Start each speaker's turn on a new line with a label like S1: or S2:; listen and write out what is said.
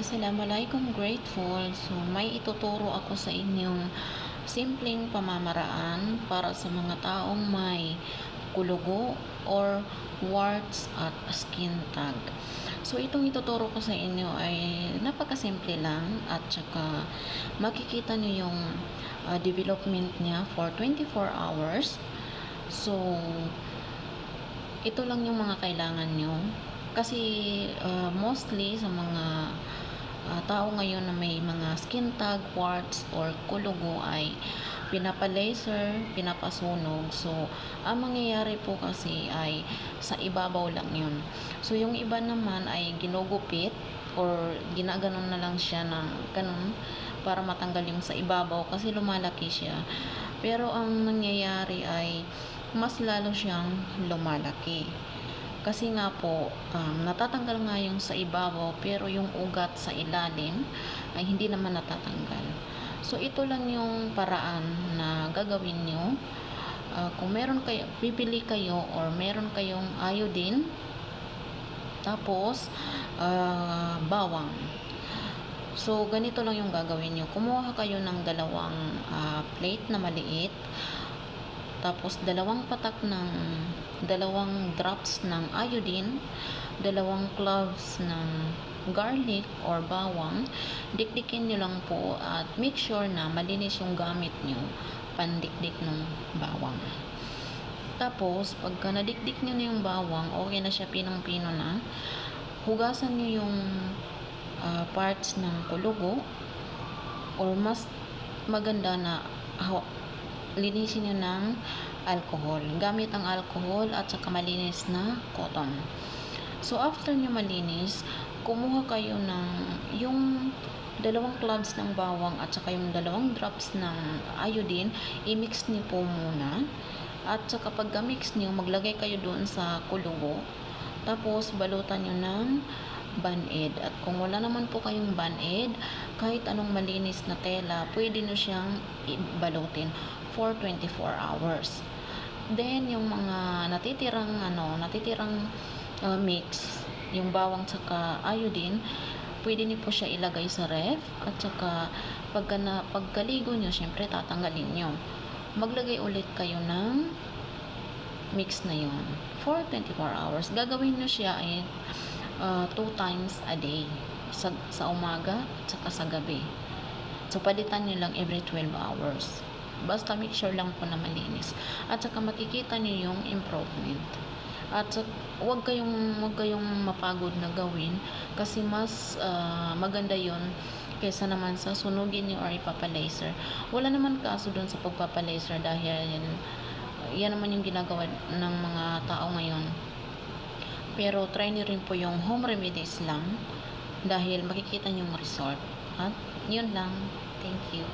S1: Assalamualaikum grateful. So, may ituturo ako sa inyong simpleng pamamaraan para sa mga taong may kulugo or warts at skin tag. So, itong ituturo ko sa inyo ay napakasimple lang at saka makikita nyo yung development niya for 24 hours. So, ito lang yung mga kailangan nyo. Kasi mostly sa mga tao ngayon na may mga skin tag, warts, or kulugo ay pinapa-laser, pinapasunog. So, ang mangyayari po kasi ay sa ibabaw lang yun. So, yung iba naman ay ginugupit or ginaganon na lang siya ng ganun para matanggal yung sa ibabaw kasi lumalaki siya. Pero ang nangyayari ay mas lalo siyang lumalaki. Kasi nga po, natatanggal nga yung sa ibabaw pero yung ugat sa ilalim ay hindi naman natatanggal. So, ito lang yung paraan na gagawin nyo. Kung meron kayo, bibili kayo or meron kayong iodine, tapos bawang. So, ganito lang yung gagawin nyo. Kumuha kayo ng dalawang plate na maliit, tapos dalawang drops ng iodine, dalawang cloves ng garlic or bawang. Dikdikin nyo lang po at make sure na malinis yung gamit nyo pandikdik ng bawang. Tapos pagka nadikdik nyo na yung bawang, okay na siya, pinong-pino na, hugasan nyo yung parts ng kulugo, or mas maganda na linisin nyo ng alcohol. Gamit ang alcohol at saka malinis na cotton. So, after nyo malinis, kumuha kayo ng yung dalawang cloves ng bawang at saka yung dalawang drops ng iodine, i-mix nyo po muna. At saka pagka-mix nyo, maglagay kayo doon sa kulugo. Tapos, balutan nyo ng band-aid. At kung wala naman po kayong band-aid, kahit anong malinis na tela, pwede nyo siyang balutin for 24 hours. Then, yung mga natitirang mix, yung bawang saka iodine, pwede niyo po siya ilagay sa ref. At saka, pagkaligo nyo, syempre tatanggalin nyo. Maglagay ulit kayo ng mix na yun for 24 hours. Gagawin nyo siya ay 2 times a day. Sa umaga at saka sa gabi. So, palitan nyo lang every 12 hours. Basta make sure lang po na malinis. At saka makikita niyo yung improvement. At huwag kayong mapagod na gawin kasi mas maganda yon kaysa naman sa sunugin niyo or ipapalaser. Wala naman kaso doon sa pagpapalaser dahil yan naman yung ginagawa ng mga tao ngayon. Pero try niyo rin po yung home remedies lang dahil makikita niyo yung result. At yun lang. Thank you.